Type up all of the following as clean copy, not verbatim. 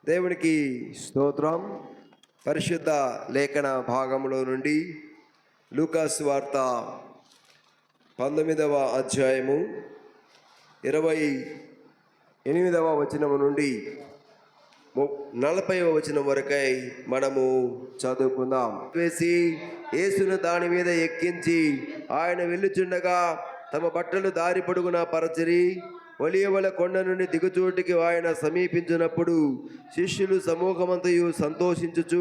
దేవునికి స్తోత్రం. పరిశుద్ధ లేఖన భాగంలో నుండి లూకాసు వార్త 19వ అధ్యాయము 28వ వచనము నుండి 40వ వచనం వరకై మనము చదువుకుందాం. వేసి యేసును దాని మీద ఎక్కించి ఆయన వెళ్ళుచుండగా తమ బట్టలు దారి పొడుగున పరచిరి. ఒలీవల కొండ నుండి దిగుచోటికి ఆయన సమీపించినప్పుడు శిష్యులు సమూహమంతయు సంతోషించుచు,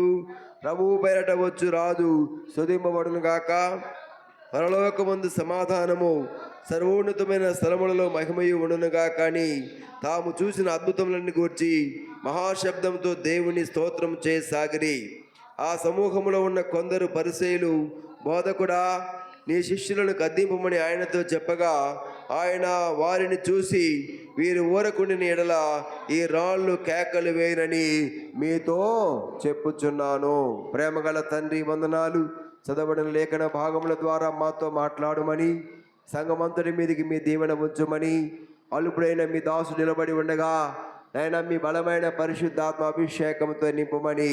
ప్రభువు పేరట వచ్చు రాజు స్తుతింపబడును గాక, పరలోకమందు సమాధానము, సర్వోన్నతమైన స్థలములలో మహిమయు ఉండునుగా. కానీ తాము చూసిన అద్భుతములన్నీ గూర్చి మహాశబ్దంతో దేవుని స్తోత్రం చేయసాగిరి. ఆ సమూహంలో ఉన్న కొందరు పరిసయ్యులు, బోధకుడా, నీ శిష్యులను గద్దింపమని ఆయనతో చెప్పగా, ఆయన వారిని చూసి, వీరు ఊరకుండిన ఎడల ఈ రాళ్ళు కేకలు వేయనని మీతో చెప్పుచున్నాను. ప్రేమగల తండ్రి, వందనాలు. చదవబడిన లేఖన భాగముల ద్వారా మాతో మాట్లాడమని, సంఘమంతటి మీదకి మీ దీవెన ఉంచుమని, అల్పుడైన మీ దాసు నిలబడి ఉండగా నాయన మీ బలమైన పరిశుద్ధాత్మ అభిషేకంతో నింపమని,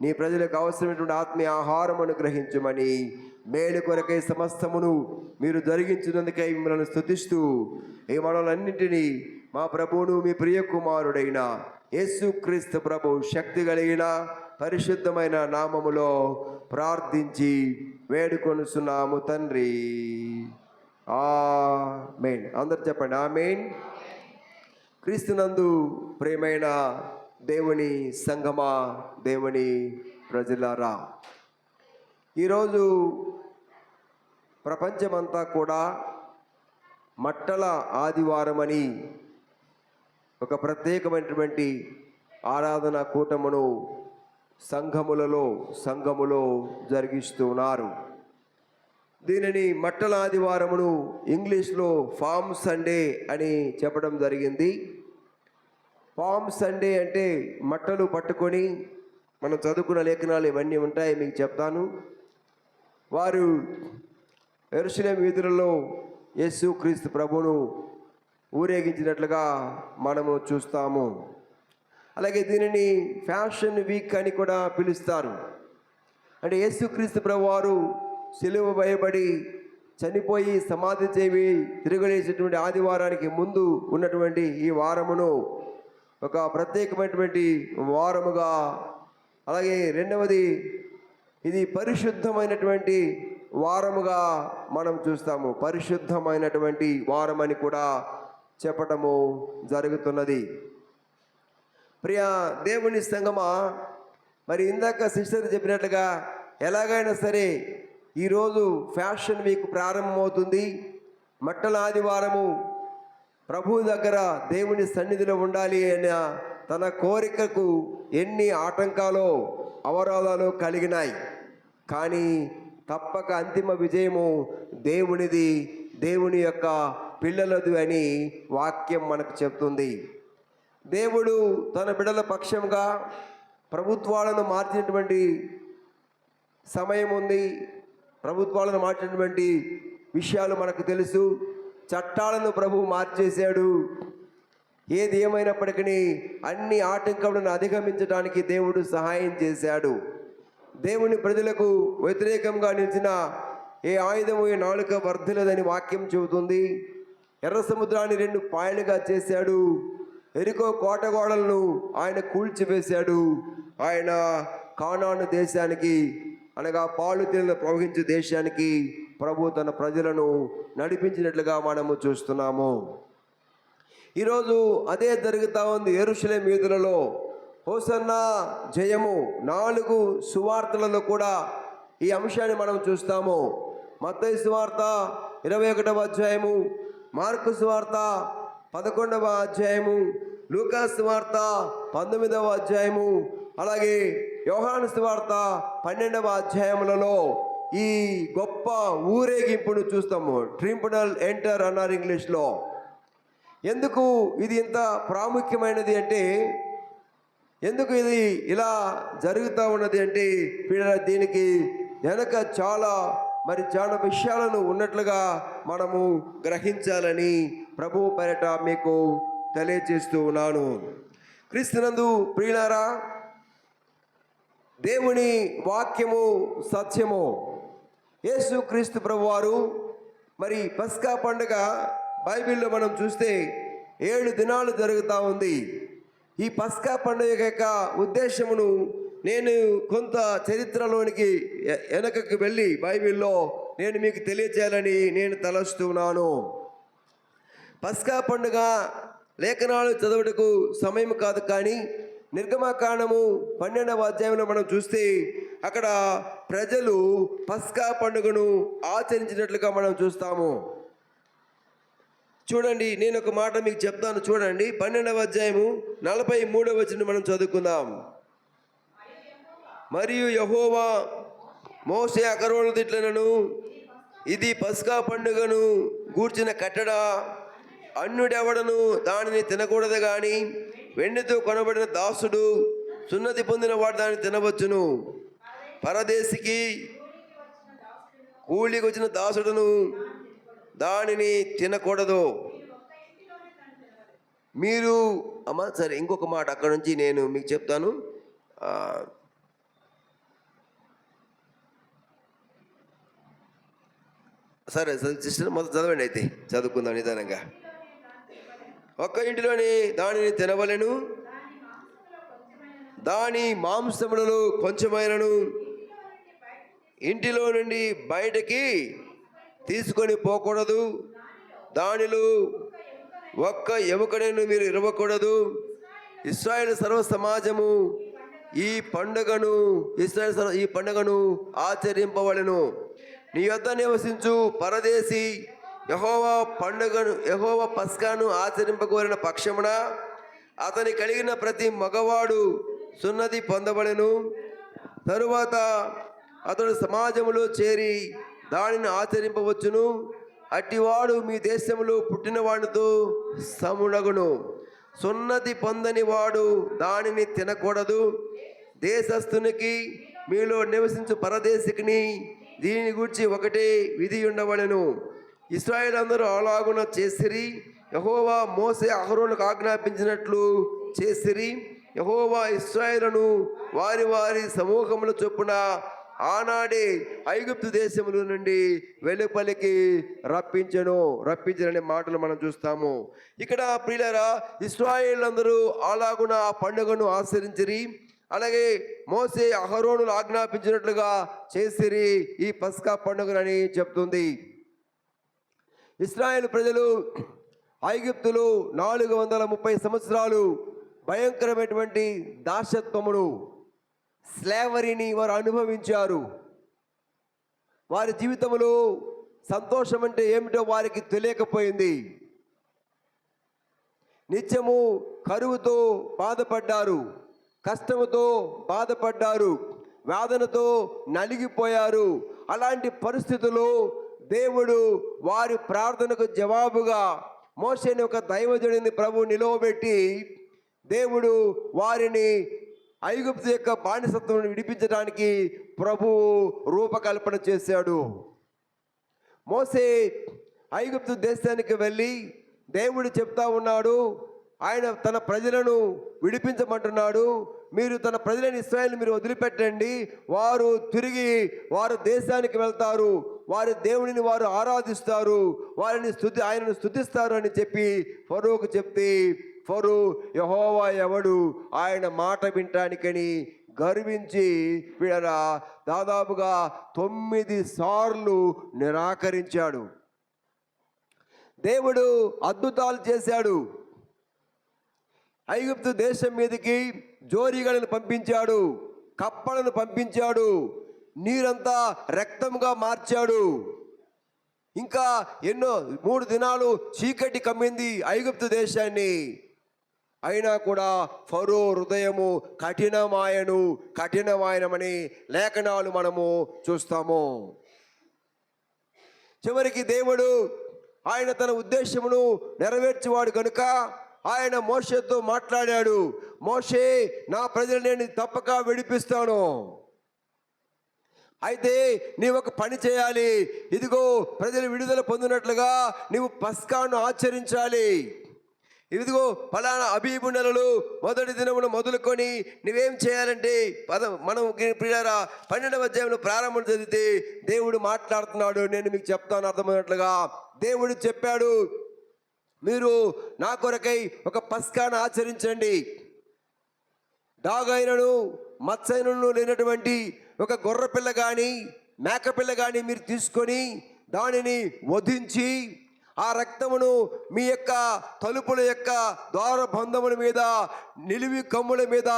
నీ ప్రజలకు అవసరమైనటువంటి ఆత్మీయ ఆహారమును గ్రహించమని, మేలు కొరకై సమస్తమును మీరు జరిగించినందుకై మిమ్మల్ని స్తుతిస్తూ ఈ మనలన్నింటినీ మా ప్రభువును మీ ప్రియ కుమారుడైన యేసుక్రీస్తు ప్రభు శక్తి కలిగిన పరిశుద్ధమైన నామములో ప్రార్థించి వేడుకొనుచున్నాము తండ్రి. ఆమేన్. అందరు చెప్పండి ఆమేన్. క్రీస్తునందు ప్రియమైన దేవుని సంగమా, దేవుని ప్రజలారా, ఈరోజు ప్రపంచమంతా కూడా మట్టల ఆదివారమని ఒక ప్రత్యేకమైనటువంటి ఆరాధన కూటమును సంఘములో జరిగిస్తున్నారు. దీనిని మట్టల ఆదివారమును ఇంగ్లీష్లో ఫామ్ సండే అని చెప్పడం జరిగింది. ఫామ్ సండే అంటే మట్టలు పట్టుకొని, మనం చదువుకున్న లేఖనాలు ఇవన్నీ ఉంటాయి, మీకు చెప్తాను. వారు యెరూషలేము వీధులలో యేసుక్రీస్తు ప్రభువును ఊరేగించినట్లుగా మనము చూస్తాము. అలాగే దీనిని ఫ్యాషన్ వీక్ అని కూడా పిలుస్తారు. అంటే యేసుక్రీస్తు ప్రభు వారు సిలువ వేయబడి చనిపోయి సమాధి చేయి తిరగలేసేటువంటి ఆదివారానికి ముందు ఉన్నటువంటి ఈ వారమును ఒక ప్రత్యేకమైనటువంటి వారముగా, అలాగే రెండవది ఇది పరిశుద్ధమైనటువంటి వారముగా మనం చూస్తాము. పరిశుద్ధమైనటువంటి వారం అని కూడా చెప్పటము జరుగుతున్నది. ప్రియ దేవుని సంగమా, మరి ఇందాక సిస్టర్ చెప్పినట్లుగా ఎలాగైనా సరే ఈరోజు ఫ్యాషన్ వీక్ ప్రారంభమవుతుంది. మట్టల ఆదివారము ప్రభువు దగ్గర దేవుని సన్నిధిలో ఉండాలి అనే తన కోరికకు ఎన్ని ఆటంకాలు అవరోధాలు కలిగినాయి. కానీ తప్పక అంతిమ విజయము దేవునిది, దేవుని యొక్క పిల్లలది అని వాక్యం మనకు చెప్తుంది. దేవుడు తన బిడ్డల పక్షంగా ప్రభుత్వాలను మార్చినటువంటి సమయం ఉంది. ప్రభుత్వాలను మార్చినటువంటి విషయాలు మనకు తెలుసు. చట్టాలను ప్రభువు మార్చేశాడు. ఏది ఏమైనప్పటికీ అన్ని ఆటంకాలను అధిగమించడానికి దేవుడు సహాయం చేశాడు. దేవుని ప్రజలకు వ్యతిరేకంగా నిలిచిన ఏ ఆయుధము ఏ నాలుక వర్ధిల్లదని వాక్యం చెబుతుంది. ఎర్ర సముద్రాన్ని 2 పాయలుగా చేశాడు. ఎరికో కోటగోడలను ఆయన కూల్చివేశాడు. ఆయన కానాను దేశానికి, అనగా పాలు తేనెలు ప్రవహించే దేశానికి ప్రభు తన ప్రజలను నడిపించినట్లుగా మనము చూస్తున్నాము. ఈరోజు అదే జరుగుతూ ఉంది. యెరూషలేము వీధులలో హోసన్నా జయము 4 సువార్తలలో కూడా ఈ అంశాన్ని మనం చూస్తాము. మత్తయి సువార్త 21వ అధ్యాయము, మార్కు సువార్త 11వ అధ్యాయము, లూకా సువార్త 19వ అధ్యాయము, అలాగే యోహాను సువార్త 12వ అధ్యాయములలో ఈ గొప్ప ఊరేగింపును చూస్తాము. ట్రింపునల్ ఎంటర్ అన్నారు ఇంగ్లీష్లో. ఎందుకు ఇది ఇంత ప్రాముఖ్యమైనది అంటే, ఎందుకు ఇది ఇలా జరుగుతూ ఉన్నది అంటే, దీనికి వెనక చాలా విషయాలను ఉన్నట్లుగా మనము గ్రహించాలని ప్రభువు పేరట మీకు తెలియజేస్తూ ఉన్నాను. క్రీస్తునందు ప్రియులారా, దేవుని వాక్యము సత్యము. యేసు క్రీస్తు ప్రభువారు మరి పస్కా పండుగ బైబిల్లో మనం చూస్తే 7 దినాలు జరుగుతూ ఉంది. ఈ పస్కా పండుగ యొక్క ఉద్దేశమును నేను కొంత చరిత్రలోనికి వెనకకు వెళ్ళి బైబిల్లో నేను మీకు తెలియజేయాలని నేను తలస్తున్నాను. పస్కా పండుగ లేఖనాలు చదువుటకు సమయం కాదు, కానీ నిర్గమకాండము 12వ అధ్యాయంలో మనం చూస్తే అక్కడ ప్రజలు పస్కా పండుగను ఆచరించినట్లుగా మనం చూస్తాము. చూడండి, నేను ఒక మాట మీకు చెప్తాను. చూడండి, 12వ అధ్యాయము 43వ వచనం మనం చదువుకుందాం. మరియు యెహోవా మోషే అహరోను దిట్లనను, ఇది పస్కా పండుగను గూర్చిన కట్టడ, అన్యుడెవడను దానిని తినకూడదు గాని వెండితో కొనబడిన దాసుడు సున్నతి పొందిన వాడు దాన్ని తినవచ్చును. పరదేశికి కూలికి వచ్చిన దాసుడును దానిని తినకూడదు. మీరు అమ్మా సరే, ఇంకొక మాట అక్కడ నుంచి నేను మీకు చెప్తాను. సరే సిస్టర్, మొదలు చదవండి. అయితే చదువుకుందాం నిదానంగా. ఒక్క ఇంటిలోని దానిని తినవలెను, దాని మాంసములలో కొంచెమైనను ఇంటిలో నుండి బయటకి తీసుకొని పోకూడదు. దానిలో ఒక్క ఎముకనైనా మీరు ఇరవకూడదు. ఇశ్రాయేలు సర్వ సమాజము ఈ పండుగను ఆచరింపవలెను. నీ యొద్ద నివసించు పరదేశి యెహోవా పస్కాను ఆచరింపకోరిన పక్షమున అతని కలిగిన ప్రతి మగవాడు సున్నతి పొందవలెను. తరువాత అతడు సమాజములో చేరి దానిని ఆచరింపవచ్చును. అట్టివాడు మీ దేశంలో పుట్టిన వాడితో సమునగును. సున్నతి పొందని వాడు దానిని తినకూడదు. దేశస్థునికి మీలో నివసించు పరదేశికిని దీనిని గూర్చి ఒకటే విధి ఉండవలెను. ఇశ్రాయేలు అందరూ అలాగున చేసిరి. యెహోవా మోషే అహరోనుకు ఆజ్ఞాపించినట్లు చేసిరి. యెహోవా ఇశ్రాయేలును వారి వారి సమూహముల చొప్పున ఆనాడే ఐగుప్తు దేశముల నుండి వెలుపలికి రప్పించననే మాటలు మనం చూస్తాము. ఇక్కడ ప్రియులారా, ఇశ్రాయేలందరూ అలాగున ఆ పండుగను ఆచరించిరి. అలాగే మోషే అహరోనులు ఆజ్ఞాపించినట్లుగా చేసిరి ఈ పస్కా పండుగని చెప్తుంది. ఇశ్రాయేలు ప్రజలు ఐగుప్తులో 430 సంవత్సరాలు భయంకరమైనటువంటి దాసత్వమును, స్లేవరీని వారు అనుభవించారు. వారి జీవితంలో సంతోషం అంటే ఏమిటో వారికి తెలియకపోయింది. నిత్యము కరువుతో బాధపడ్డారు, కష్టముతో బాధపడ్డారు, వేదనతో నలిగిపోయారు. అలాంటి పరిస్థితుల్లో దేవుడు వారి ప్రార్థనకు జవాబుగా మోషేని ఒక దైవజనుడిని ప్రభు నిలవబెట్టి దేవుడు వారిని ఐగుప్తు యొక్క బానిసత్వం విడిపించడానికి ప్రభువు రూపకల్పన చేశాడు. మోషే ఐగుప్తు దేశానికి వెళ్ళి దేవుడు చెప్తా ఉన్నాడు, ఆయన తన ప్రజలను విడిపించమంటున్నాడు. మీరు తన ప్రజలని ఇశ్రాయేలుని మీరు వదిలిపెట్టండి, వారు తిరిగి వారు దేశానికి వెళ్తారు, వారి దేవుడిని వారు ఆరాధిస్తారు, ఆయనను స్తుతిస్తారు అని చెప్పి ఫరోకు చెప్తే, ఫరో యెహోవా ఎవడు ఆయన మాట వినటానికని గర్వించి వీడరా దాదాపుగా 9 సార్లు నిరాకరించాడు. దేవుడు అద్భుతాలు చేశాడు. ఐగుప్తు దేశం మీదకి జోరీగలను పంపించాడు, కప్పలను పంపించాడు, నీరంతా రక్తంగా మార్చాడు. ఇంకా ఎన్నో 3 దినాలు చీకటి కమ్మింది ఐగుప్తు దేశాన్ని. అయినా కూడా ఫరో హృదయము కఠినమాయనమని లేఖనాలు మనము చూస్తాము. చివరికి దేవుడు ఆయన తన ఉద్దేశమును నెరవేర్చేవాడు కనుక ఆయన మోషేతో మాట్లాడాడు. మోషే, నా ప్రజలు నేను తప్పక విడిపిస్తాను, అయితే నీవు ఒక పని చేయాలి. ఇదిగో ప్రజలు విడుదల పొందినట్లుగా నీవు పస్కాను ఆచరించాలి. ఇదిగో ఫలానా అబీబు నెలలు మొదటి దినమును మొదలుకొని నువ్వేం చేయాలంటే మనం ప్రియారా 12వ అధ్యాయంలో ప్రారంభం చదివితే దేవుడు మాట్లాడుతున్నాడు. నేను మీకు చెప్తాను అర్థమైనట్లుగా. దేవుడు చెప్పాడు, మీరు నా కొరకై ఒక పస్కాను ఆచరించండి. డాగైనను మత్సైనను లేనటువంటి ఒక గొర్రెపిల్ల కానీ మేకపిల్ల కానీ మీరు తీసుకొని దానిని వధించి ఆ రక్తమును మీ యొక్క తలుపుల యొక్క ద్వారబంధముల మీద, నిలువి కమ్ముల మీద,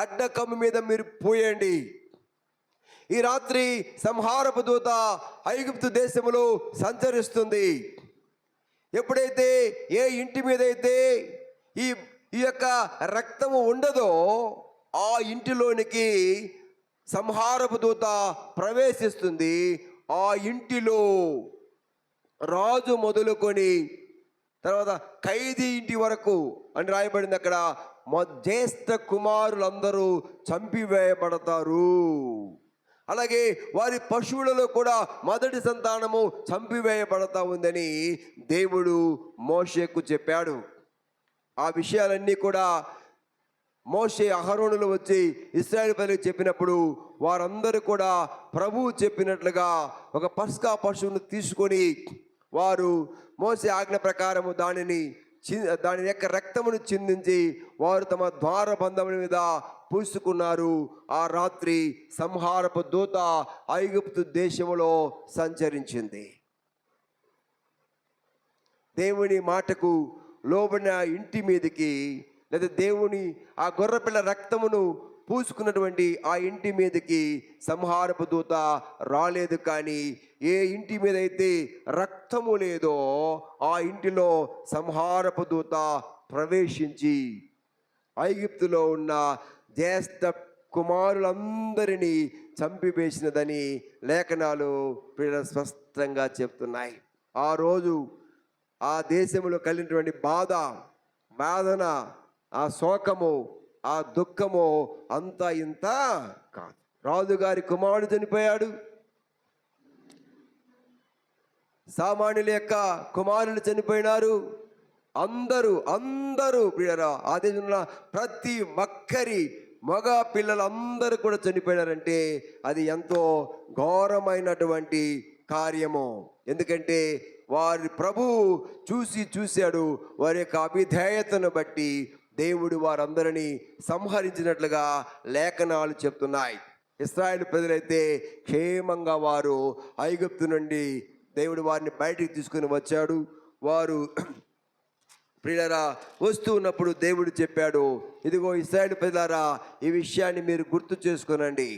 అడ్డ కమ్ము మీద మీరు పోయండి. ఈ రాత్రి సంహారపు దూత ఐగుప్తు దేశములో సంచరిస్తుంది. ఎప్పుడైతే ఏ ఇంటి మీద అయితే ఈ యొక్క రక్తము ఉండదో ఆ ఇంటిలోనికి సంహారపు దూత ప్రవేశిస్తుంది. ఆ ఇంటిలో రాజు మొదలుకొని తర్వాత ఖైదీ ఇంటి వరకు అని రాయబడింది. అక్కడ జ్యేష్ఠ కుమారులందరూ చంపివేయబడతారు. అలాగే వారి పశువులలో కూడా మొదటి సంతానము చంపివేయబడతా ఉందని దేవుడు మోషేకు చెప్పాడు. ఆ విషయాలన్నీ కూడా మోషే అహరోనులు వచ్చి ఇశ్రాయేలు ప్రజలకు చెప్పినప్పుడు వారందరూ కూడా ప్రభువు చెప్పినట్లుగా ఒక పస్కా పశువును తీసుకొని వారు మోషే ఆజ్ఞ ప్రకారము దాని యొక్క రక్తమును చిందించి వారు తమ ద్వారబంధముల మీద పూసుకున్నారు. ఆ రాత్రి సంహారపు దూత ఐగుప్తు దేశములో సంచరించింది. దేవుని మాటకు లోబడిన ఇంటి మీదకి, లేదా దేవుని ఆ గొర్రెపిల్ల రక్తమును పూసుకున్నటువంటి ఆ ఇంటి మీదకి సంహారపు దూత రాలేదు. కానీ ఏ ఇంటి మీద అయితే రక్తము లేదో ఆ ఇంటిలో సంహారపు దూత ప్రవేశించి ఐగుప్తులో ఉన్న జ్యేష్ఠ కుమారులందరినీ చంపివేసినదని లేఖనాలు స్పష్టంగా చెప్తున్నాయి. ఆ రోజు ఆ దేశంలో కలిగినటువంటి బాధ, వేదన, ఆ శోకము, ఆ దుఃఖము అంతా ఇంత కాదు. రాజుగారి కుమారుడు చనిపోయాడు. సామాన్యుల యొక్క కుమారులు చనిపోయినారు. అందరూ ప్రియరా ఆ దేశంలో ప్రతి ఒక్కరి మగ పిల్లలందరూ కూడా చనిపోయినారంటే అది ఎంతో ఘోరమైనటువంటి కార్యము. ఎందుకంటే వారి ప్రభువు చూశాడు. వారి యొక్క అవిధేయతను బట్టి దేవుడు వారందరినీ సంహరించినట్లుగా లేఖనాలు చెప్తున్నాయి. ఇశ్రాయేలు ప్రజలైతే క్షేమంగా వారు ఐగుప్తు నుండి దేవుడు వారిని బయటికి తీసుకుని వచ్చాడు. వారు ప్రియులారా వస్తూ ఉన్నప్పుడు దేవుడు చెప్పాడు, ఇదిగో ఇశ్రాయేలు ప్రజలారా, ఈ విషయాన్ని మీరు గుర్తు చేసుకునండి.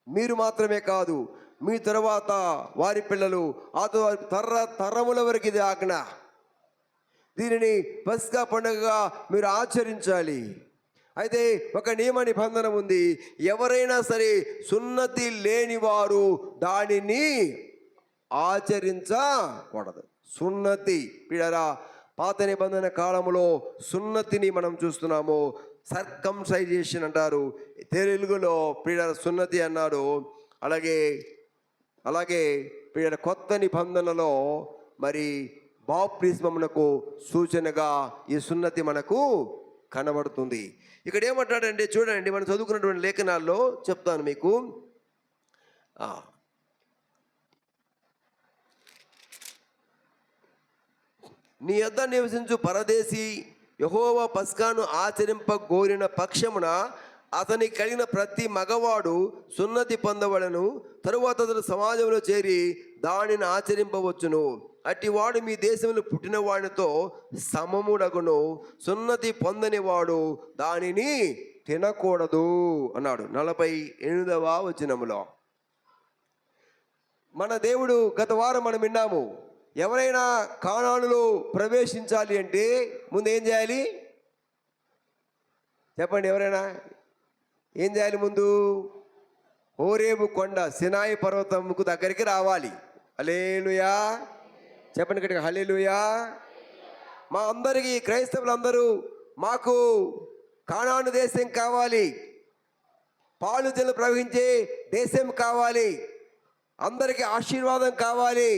మీరు మాత్రమే కాదు, మీ తర్వాత వారి పిల్లలు, ఆ తరముల వరకు ఇది ఆజ్ఞ. దీనిని పస్కా పండుగగా మీరు ఆచరించాలి. అయితే ఒక నియమ నిబంధన ఉంది. ఎవరైనా సరే సున్నతి లేని వారు దానిని ఆచరించకూడదు. సున్నతి ప్రియరా, పాత నిబంధన కాలంలో సున్నతిని మనం చూస్తున్నాము. సర్కంసైజేషన్ అంటారు, తెలుగులో ప్రియర సున్నతి అన్నాడు. అలాగే ప్రియర కొత్త నిబంధనలో మరి బాప్తిస్మమునకు సూచనగా ఈ సున్నతి మనకు కనబడుతుంది. ఇక్కడ ఏమంటాడంటే చూడండి, మనం చదువుకున్నటువంటి లేఖనాల్లో చెప్తాను మీకు. నీ యొద్ద నివసించు పరదేశి యెహోవా పస్కాను ఆచరింపగోరిన పక్షమున అతనికి కలిగిన ప్రతి మగవాడు సున్నతి పొందవలను. తరువాత అతను సమాజంలో చేరి దానిని ఆచరింపవచ్చును. అట్టివాడు మీ దేశంలో పుట్టిన వాడితో సమముడగును. సున్నతి పొందని వాడు దానిని తినకూడదు అన్నాడు 48వ వచనములో. మన దేవుడు గత వారం మనం విన్నాము, ఎవరైనా కానానులో ప్రవేశించాలి అంటే ముందు ఏం చేయాలి చెప్పండి? ఎవరైనా ఏం చేయాలి? ముందు హోరేబు కొండ, సినాయి పర్వతంకు దగ్గరికి రావాలి. హల్లెలూయా చెప్పండి గట్టిగా, హల్లెలూయా. మా అందరికీ క్రైస్తవులందరూ మాకు కానాను దేశం కావాలి, పాలు తెలు ప్రవహించే దేశం కావాలి, అందరికీ ఆశీర్వాదం కావాలి,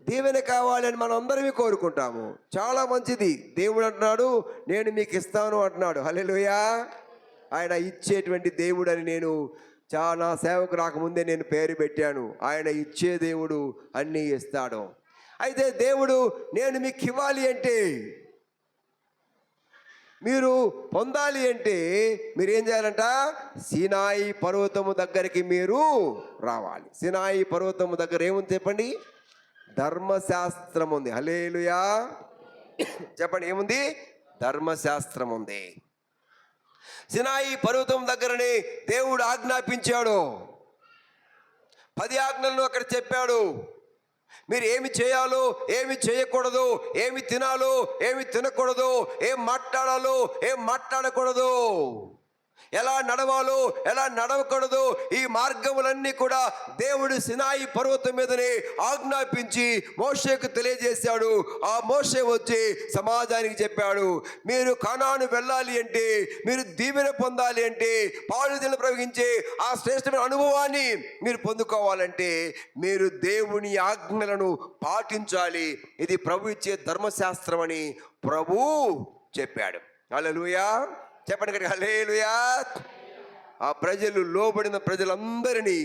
దీవెన కావాలని మనం అందరమే కోరుకుంటాము. చాలా మంచిది. దేవుడు అంటున్నాడు, నేను మీకు ఇస్తాను అంటున్నాడు. హల్లెలూయా. ఆయన ఇచ్చేటువంటి దేవుడు అని నేను చాలా సేవకు రాకముందే నేను పేరు పెట్టాను. ఆయన ఇచ్చే దేవుడు, అన్నీ ఇస్తాడు. అయితే దేవుడు నేను మీకు ఇవ్వాలి అంటే, మీరు పొందాలి అంటే మీరు ఏం చేయాలంట? సీనాయి పర్వతము దగ్గరికి మీరు రావాలి. సీనాయి పర్వతము దగ్గర ఏముంది చెప్పండి? ధర్మశాస్త్రం ఉంది. హల్లెలూయా. చెప్పండి, ఏముంది? ధర్మశాస్త్రం ఉంది. సీనాయి పర్వతం దగ్గరనే దేవుడు ఆజ్ఞాపించాడు. 10 ఆజ్ఞలను అక్కడ చెప్పాడు. మీరు ఏమి చేయాలో, ఏమి చేయకూడదు, ఏమి తినాలో, ఏమి తినకూడదు, ఏం మాట్లాడాలో, ఏం మాట్లాడకూడదు, ఎలా నడవాలో, ఎలా నడవకూడదు, ఈ మార్గములన్నీ కూడా దేవుడు సీనాయి పర్వతం మీదనే ఆజ్ఞాపించి మోషేకు తెలియజేశాడు. ఆ మోషే వచ్చి సమాజానికి చెప్పాడు, మీరు కానాను వెళ్ళాలి అంటే, మీరు దీవెన పొందాలి అంటే, పాలుదల ప్రవహించే ఆ శ్రేష్టమైన అనుభవాన్ని మీరు పొందుకోవాలంటే మీరు దేవుని ఆజ్ఞలను పాటించాలి. ఇది ప్రభు ఇచ్చే ధర్మశాస్త్రం అని ప్రభు చెప్పాడు. హల్లెలూయా. చెప్పండి కదా, హల్లెలూయా. ఆ ప్రజలు, లోబడిన ప్రజలందరినీ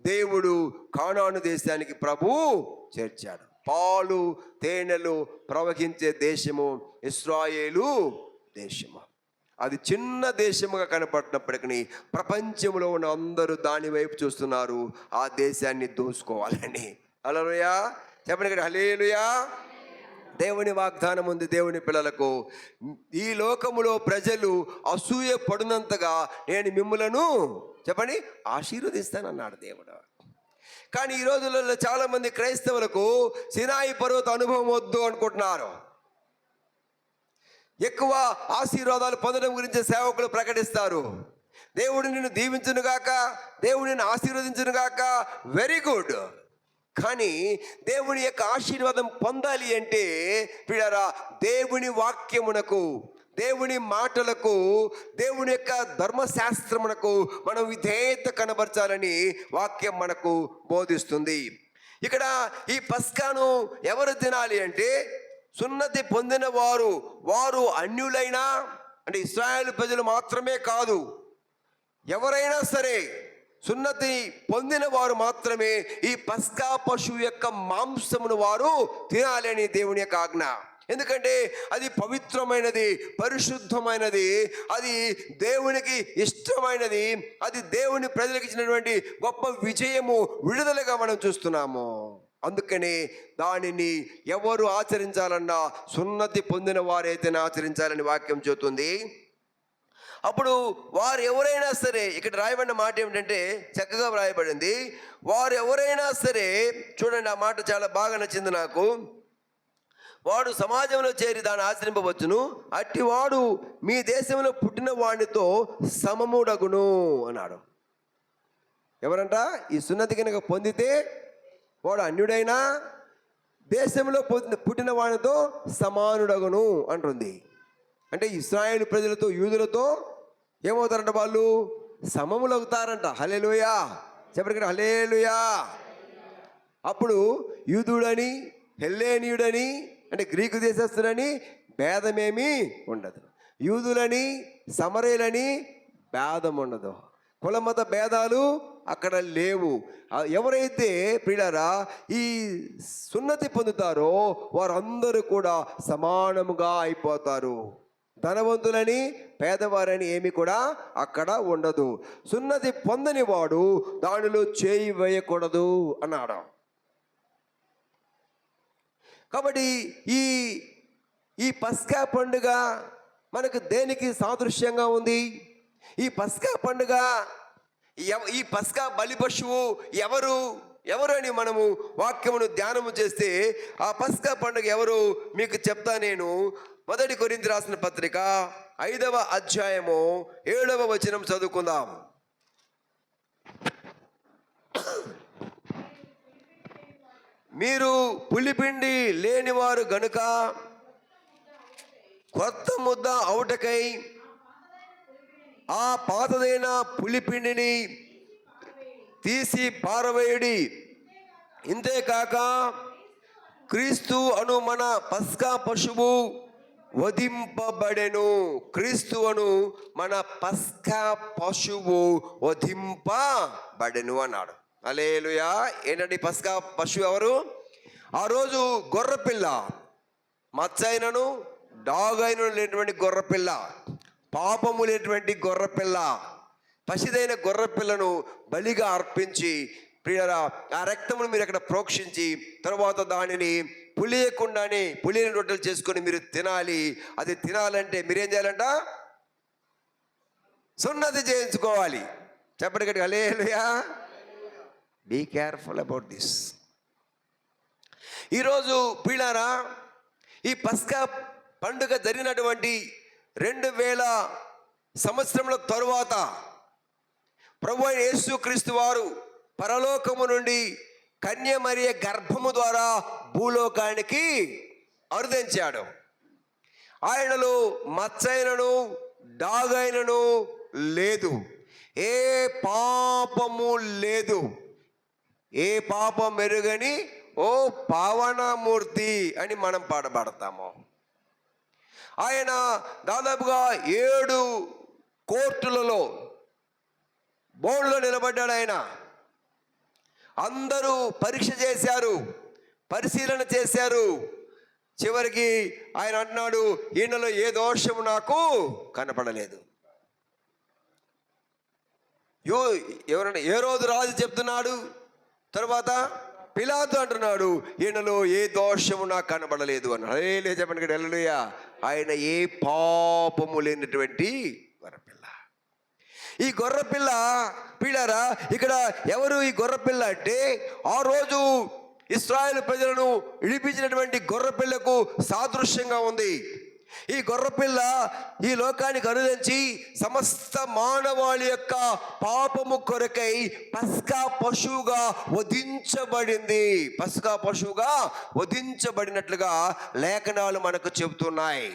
దేవుడు కానాను దేశానికి ప్రభు చేర్చాడు. పాలు తేనెలు ప్రవహించే దేశము ఇశ్రాయేలు దేశము. అది చిన్న దేశముగా కనపడినప్పటికీ ప్రపంచంలో ఉన్న అందరూ దాని వైపు చూస్తున్నారు, ఆ దేశాన్ని దోసుకోవాలని. హల్లెలూయా. చెప్పండి కదా, హల్లెలూయా. దేవుని వాగ్దానం ఉంది దేవుని పిల్లలకు. ఈ లోకములో ప్రజలు అసూయ పడినంతగా నేను మిమ్ములను చెప్పండి ఆశీర్వదిస్తానన్నాడు దేవుడు. కానీ ఈ రోజులలో చాలామంది క్రైస్తవులకు సీనాయి పర్వత అనుభవం వద్దు అనుకుంటున్నారు. ఎక్కువ ఆశీర్వాదాలు పొందడం గురించి సేవకులు ప్రకటిస్తారు. దేవుడు నిన్ను దీవించునుగాక, దేవుడు నిన్ను ఆశీర్వదించునుగాక, వెరీ గుడ్. కానీ దేవుని యొక్క ఆశీర్వాదం పొందాలి అంటే ప్రియులారా, దేవుని వాక్యమునకు, దేవుని మాటలకు, దేవుని యొక్క ధర్మశాస్త్రమునకు మనం విధేయత కనబరచాలని వాక్యం మనకు బోధిస్తుంది. ఇక్కడ ఈ పస్కాను ఎవరు తినాలి అంటే, సున్నతి పొందిన వారు అన్యులైనా, అంటే ఇశ్రాయేలు ప్రజలు మాత్రమే కాదు, ఎవరైనా సరే సున్నతి పొందిన వారు మాత్రమే ఈ పస్కా పశువు యొక్క మాంసమును వారు తినాలి అని దేవుని యొక్క ఆజ్ఞ. ఎందుకంటే అది పవిత్రమైనది, పరిశుద్ధమైనది, అది దేవునికి ఇష్టమైనది, అది దేవుని ప్రజలకు ఇచ్చినటువంటి గొప్ప విజయము, విడుదలగా మనం చూస్తున్నాము. అందుకని దానిని ఎవరు ఆచరించాలన్నా సున్నతి పొందిన వారైతేనే ఆచరించాలని వాక్యం చెబుతుంది. అప్పుడు వారు ఎవరైనా సరే, ఇక్కడ రాయబడిన మాట ఏమిటంటే చక్కగా రాయబడింది, వారు ఎవరైనా సరే, చూడండి ఆ మాట చాలా బాగా నచ్చింది నాకు. వాడు సమాజంలో చేరి దాన్ని ఆచరింపవచ్చును, అట్టివాడు మీ దేశంలో పుట్టిన వాడితో సమముడగును అన్నాడు. ఎవరంట? ఈ సున్నతి కనుక పొందితే వాడు అన్యుడైనా దేశంలో పుట్టిన వాడితో సమానుడగును అంటుంది. అంటే ఇశ్రాయేలు ప్రజలతో, యూదులతో ఏమవుతారంట? వాళ్ళు సమములవుతారంట. హల్లెలూయా. చెప్పండి, హల్లెలూయా. అప్పుడు యూదుడని, హెల్లేనీయుడని, అంటే గ్రీకు దేశస్తుడని భేదమేమీ ఉండదు. యూదులని, సమరేలని భేదం ఉండదు. కులమత భేదాలు అక్కడ లేవు. ఎవరైతే ప్రియులారా ఈ సున్నతి పొందుతారో వారందరూ కూడా సమానముగా అయిపోతారు. ధనవంతులని, పేదవారని ఏమి కూడా అక్కడ ఉండదు. సున్నతి పొందని వాడు దానిలో చేయి వేయకూడదు అన్నాడు. కాబట్టి ఈ పస్కా పండుగ మనకు దేనికి సాదృశ్యంగా ఉంది? ఈ పస్కా పండుగ, ఈ పస్కా బలి పశువు ఎవరు అని మనము వాక్యమును ధ్యానము చేస్తే ఆ పస్కా పండుగ ఎవరు మీకు చెప్తా నేను. 1 కొరింథీ రాసిన పత్రిక 5వ అధ్యాయము 7వ వచనం చదువుకుందాం. మీరు పులిపిండి లేనివారు గనుక కొత్త ముద్ద అవుటకై ఆ పాతదైన పులిపిండిని తీసి పారవేయుడి. ఇంతేకాక క్రీస్తు అను మన పస్కా పశువు వధింపబడెను. క్రీస్తు అను మన పస్కా పశువు వధింపబడెను అన్నాడు. హల్లెలూయా. ఏంటంటే పస్కా పశువు ఎవరు? ఆ రోజు గొర్రెపిల్ల, మచ్చైనను డాగైనను లేనటువంటి గొర్రెపిల్ల, పాపము లేనటువంటి గొర్రెపిల్ల, పసిదైన గొర్రెపిల్లను బలిగా అర్పించి ప్రియరా ఆ రక్తమును మీరు అక్కడ ప్రోక్షించి తర్వాత దానిని పులియని రొట్టెలు చేసుకొని మీరు తినాలి. అది తినాలంటే మీరేం చేయాలంట? సున్నతి చేయించుకోవాలి. చెప్పండి గట్టిగా hallelujah. Be careful about this. ఈరోజు ప్రియులారా, ఈ పస్కా పండుగ జరిగినటువంటి 2000 సంవత్సరముల తరువాత ప్రభు అయిన యేసుక్రీస్తు వారు పరలోకము నుండి కన్య మరియ గర్భము ద్వారా భూలోకానికి అరుదించాడు. ఆయనలో మచ్చైనను డాగైనను లేదు, ఏ పాపము లేదు. ఏ పాపం మెరుగని ఓ పావనమూర్తి అని మనం పాడబడతాము. ఆయన దాదాపుగా 7 కోర్టులలో బోర్డులో నిలబడ్డాడు. ఆయన అందరూ పరీక్ష చేశారు, పరిశీలన చేశారు. చివరికి ఆయన అంటున్నాడు, ఈయనలో ఏ దోషము నాకు కనపడలేదు. ఎవరన్నా ఏ రోజు రాజు చెప్తున్నాడు, తర్వాత పిలాతు అంటున్నాడు, ఈయనలో ఏ దోషము నాకు కనబడలేదు అన్నాడు. హల్లెలూయా చెప్పండి హల్లెలూయా. ఆయన ఏ పాపము లేనటువంటి గొర్రెపిల్ల. ఈ గొర్రెపిల్ల పిల్లరా, ఇక్కడ ఎవరు ఈ గొర్రెపిల్ల అంటే ఆ రోజు ఇశ్రాయేలు ప్రజలను విడిపించినటువంటి గొర్రెపిల్లకు సాదృశ్యంగా ఉంది. ఈ గొర్రెపిల్ల ఈ లోకానికి అరుదించి సమస్త మానవాళి యొక్క పాపము కొరకై పస్కా పశువుగా వధించబడింది. పస్కా పశువుగా వధించబడినట్లుగా లేఖనాలు మనకు చెబుతున్నాయి.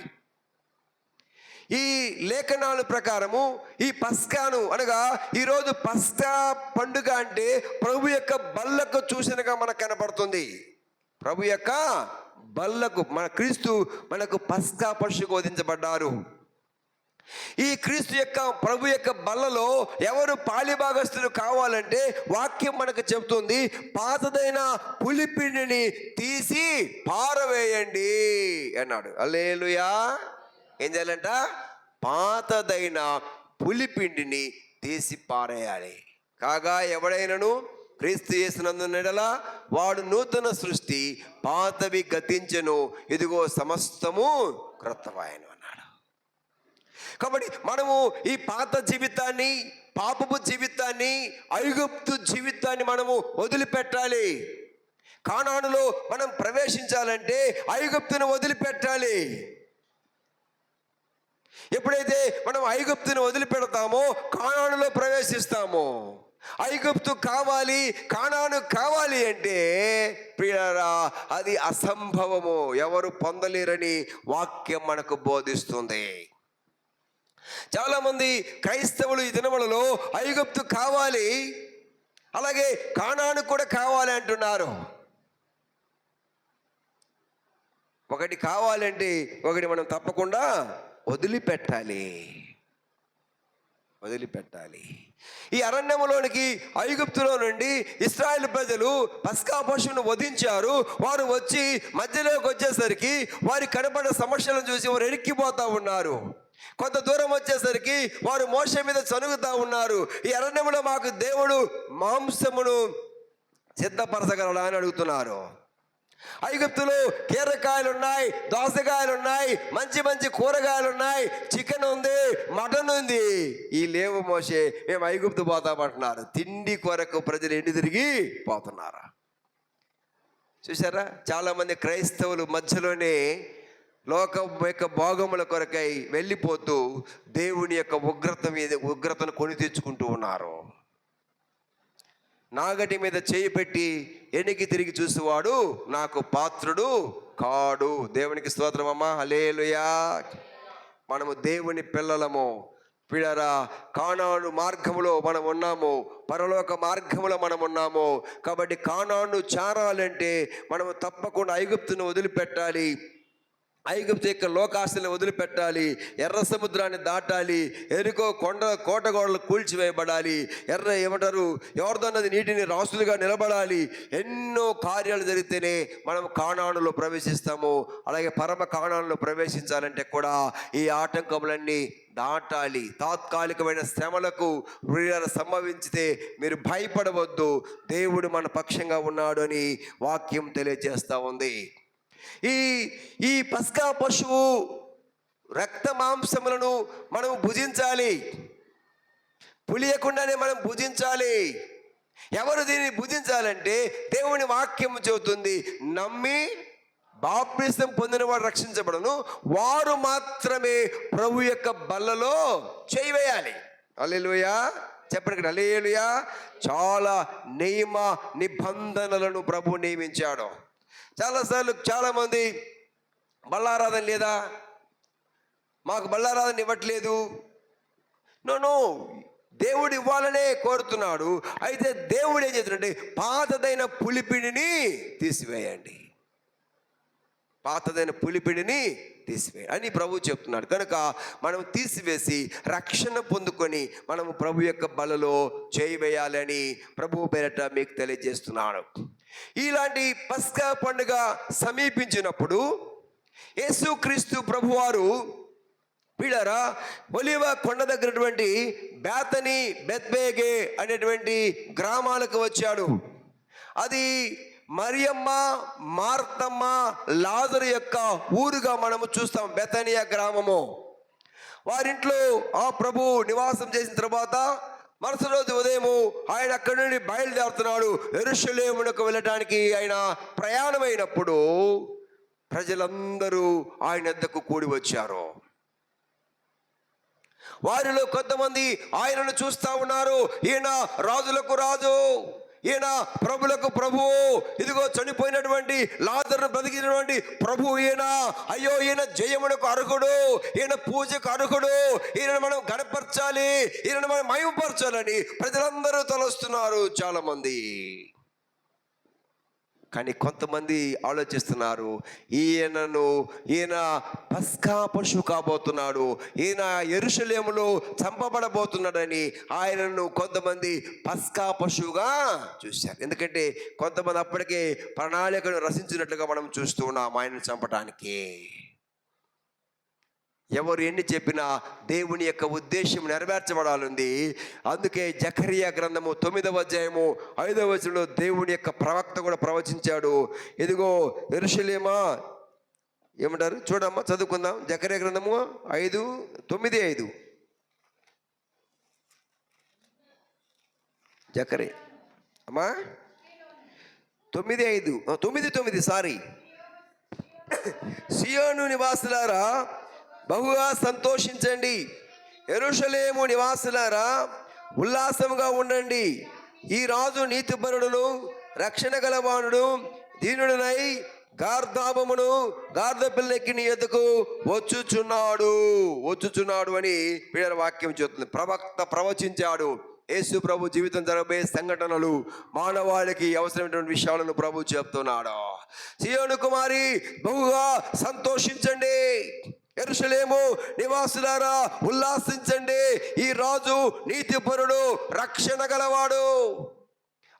ఈ లేఖనాల ప్రకారము ఈ పస్కాను అనగా ఈరోజు పస్కా పండుగ అంటే ప్రభు యొక్క బల్లకు సూచనగా మనకు కనపడుతుంది. ప్రభు యొక్క బల్లకు మన క్రీస్తు మనకు పస్కా పశువుగా వధించబడ్డారు. ఈ క్రీస్తు యొక్క ప్రభు యొక్క బల్లలో ఎవరు పాలిభాగస్తులు కావాలంటే వాక్యం మనకు చెబుతుంది, పాతదైన పులిపిండిని తీసి పారవేయండి అన్నాడు. హల్లెలూయా. ఏం చేయాలంట? పాతదైన పులిపిండిని తీసి పారేయాలి. కాగా ఎవడైనను క్రీస్తు యేసునందున వాడు నూతన సృష్టి, పాతవి గతించెను, ఇదిగో సమస్తము క్రొత్తవాయెను అన్నాడు. కాబట్టి మనము ఈ పాత జీవితాన్ని, పాపపు జీవితాన్ని, ఐగుప్తు జీవితాన్ని మనము వదిలిపెట్టాలి. కానానులో మనం ప్రవేశించాలంటే ఐగుప్తును వదిలిపెట్టాలి. ఎప్పుడైతే మనం ఐగుప్తును వదిలిపెడతామో కానానులో ప్రవేశిస్తామో. ఐగుప్తు కావాలి, కానాను కావాలి అంటే ప్రియరా అది అసంభవము, ఎవరు పొందలేరని వాక్యం మనకు బోధిస్తుంది. చాలామంది క్రైస్తవులు ఈ దినములలో ఐగుప్తు కావాలి, అలాగే కానాను కూడా కావాలి అంటున్నారు. ఒకటి కావాలంటే ఒకటి మనం తప్పకుండా వదిలిపెట్టాలి. ఈ అరణ్యములోనికి ఐగుప్తులో నుండి ఇశ్రాయేలు ప్రజలు పస్కా పశువును వధించారు. వారు వచ్చి మధ్యలోకి వచ్చేసరికి వారి కనపడిన సమస్యలను చూసి వారు ఎరిక్కిపోతా ఉన్నారు. కొంత దూరం వచ్చేసరికి వారు మోషే మీద చనుగుతా ఉన్నారు. ఈ అరణ్యములో మాకు దేవుడు మాంసమును సిద్ధపరచగలడా అని అడుగుతున్నారు. ఐగుప్తులో కీరకాయలు ఉన్నాయి, దోసకాయలు ఉన్నాయి, మంచి మంచి కూరగాయలు ఉన్నాయి, చికెన్ ఉంది, మటన్ ఉంది. ఈ లేవు మోషే, మేము ఐగుప్తు పోతామంటున్నారు. తిండి కొరకు ప్రజలు ఎండి తిరిగి పోతున్నారా? చూసారా? చాలామంది క్రైస్తవులు మధ్యలోనే లోకం యొక్క భోగముల కొరకై వెళ్ళిపోతూ దేవుని యొక్క ఉగ్రతను కొని తెచ్చుకుంటూ ఉన్నారు. నాగటి మీద చేయి పెట్టి ఎనికి తిరిగి చూసేవాడు నాకు పాత్రుడు కాడు. దేవునికి స్తోత్రం అమ్మా. హల్లెలూయా. మనము దేవుని పిల్లలము. పిల్లరా, కానాను మార్గములో మనం ఉన్నాము, పరలోక మార్గములో మనం ఉన్నాము. కాబట్టి కానాను చేరాలంటే మనము తప్పకుండా ఐగుప్తును వదిలిపెట్టాలి, ఐగుప్తు యొక్క లోకాశలను వదిలిపెట్టాలి, ఎర్ర సముద్రాన్ని దాటాలి, ఎరుకో కోటగోడలు కూల్చివేయబడాలి, యోర్దాను నది నీటిని రాసులుగా నిలబడాలి. ఎన్నో కార్యాలు జరిగితేనే మనం కానానులో ప్రవేశిస్తాము. అలాగే పరమ కానానులో ప్రవేశించాలంటే కూడా ఈ ఆటంకములన్నీ దాటాలి. తాత్కాలికమైన శ్రమలకు సంభవించితే మీరు భయపడవద్దు, దేవుడు మన పక్షంగా ఉన్నాడు అని వాక్యం తెలియజేస్తూ ఉంది. ఈ పస్కా పశువు రక్త మాంసములను మనం భుజించాలి, పులియకుండానే మనం భుజించాలి. ఎవరు దీన్ని భుజించాలంటే దేవుని వాక్యం చెబుతుంది, నమ్మి బాప్తిసం పొందిన వాడు రక్షించబడను, వారు మాత్రమే ప్రభు యొక్క బల్లలో చేయి వేయాలి. హల్లెలూయా చెప్పండి, హల్లెలూయా. చాలా నియమ నిబంధనలను ప్రభు నియమించాడు. చాలాసార్లు చాలామంది బల్లారాధన లేదా, మాకు బల్లారాధన ఇవ్వట్లేదు. నో, దేవుడు ఇవ్వాలనే కోరుతున్నాడు. అయితే దేవుడు ఏం చేస్తున్నాడంటే పాతదైన పులిపిడిని తీసివేయండి, పాతదైన పులిపిడిని తీసివేయండి అని ప్రభు చెప్తున్నాడు. కనుక మనం తీసివేసి రక్షణ పొందుకొని మనము ప్రభు యొక్క బలలో చేయవేయాలని ప్రభు పేరట మీకు తెలియజేస్తున్నాడు. ఇలాంటి పస్కా పండుగ సమీపించినప్పుడు యేసుక్రీస్తు ప్రభువారు పిల్లరా ఒలీవ కొండ దగ్గరటువంటి బేతనీ, బెత్బేగే అనేటువంటి గ్రామాలకు వచ్చాడు. అది మరియమ్మ, మార్తమ్మ, లాజరు యొక్క ఊరుగా మనము చూస్తాం. బెతనియా గ్రామము. వారింట్లో ఆ ప్రభు నివాసం చేసిన తర్వాత మరుసటి రోజు ఉదయము ఆయన అక్కడి నుండి బయలుదేరుతున్నాడు. యెరూషలేమునకు వెళ్ళటానికి ఆయన ప్రయాణమైనప్పుడు ప్రజలందరూ ఆయన వద్దకు కూడి వచ్చారు. వారిలో కొంతమంది ఆయనను చూస్తూ ఉన్నారు, ఈయన రాజులకు రాజు, ఈయన ప్రభులకు ప్రభువు, ఇదిగో చనిపోయినటువంటి లాజరును బ్రతికినటువంటి ప్రభు ఈయన, అయ్యో ఈయన జయమునకు అర్హుడు, ఈయన పూజకు అర్హుడు, ఈయనను మనం గణపరచాలి, ఈయనను మనం మహిమపరచాలని ప్రజలందరూ తలస్తున్నారు చాలామంది. కానీ కొంతమంది ఆలోచిస్తున్నారు, ఈయన పస్కా పశువు కాబోతున్నాడు, ఈయన యెరూషలేములో చంపబడబోతున్నాడని ఆయనను కొంతమంది పస్కా పశువుగా చూశారు. ఎందుకంటే కొంతమంది అప్పటికే ప్రణాళికను రచించినట్లుగా మనం చూస్తూ ఉన్నాం ఆయనను చంపడానికి. ఎవరు ఎన్ని చెప్పినా దేవుని యొక్క ఉద్దేశం నెరవేర్చబడాలంది. అందుకే జకరియా గ్రంథము 9వ అధ్యాయము 5వ వచనంలో దేవుని యొక్క ప్రవక్త కూడా ప్రవచించాడు. ఇదిగో యెరూషలేమా, ఏమంటారు చూడమ్మా, చదువుకుందాం. జకరియా గ్రంథము 9:5. జకరియా అమ్మా 9:5 9:9 సారీ. సియోను నివాసులారా బహుగా సంతోషించండి, యెరూషలేము నివాసులారా ఉల్లాసముగా ఉండండి. ఈ రాజు నీతిపరుడును రక్షణ గలవానుడు దీనుడనై గార్ధాబమును గార్ధపిల్లెక్కి నీ ఎద్దుకు వచ్చుచున్నాడు అని వీళ్ళ వాక్యం చెప్తుంది. ప్రవక్త ప్రవచించాడు. యేసు ప్రభు జీవితం జరగబోయే సంఘటనలు, మానవాళికి అవసరమైనటువంటి విషయాలను ప్రభు చెప్తున్నాడు. సియోను కుమారి బహుగా సంతోషించండి, యెరూషలేము నివాసులారా ఉల్లాసించండి. ఈ రాజు నీతిపరుడు, రక్షణ గలవాడు,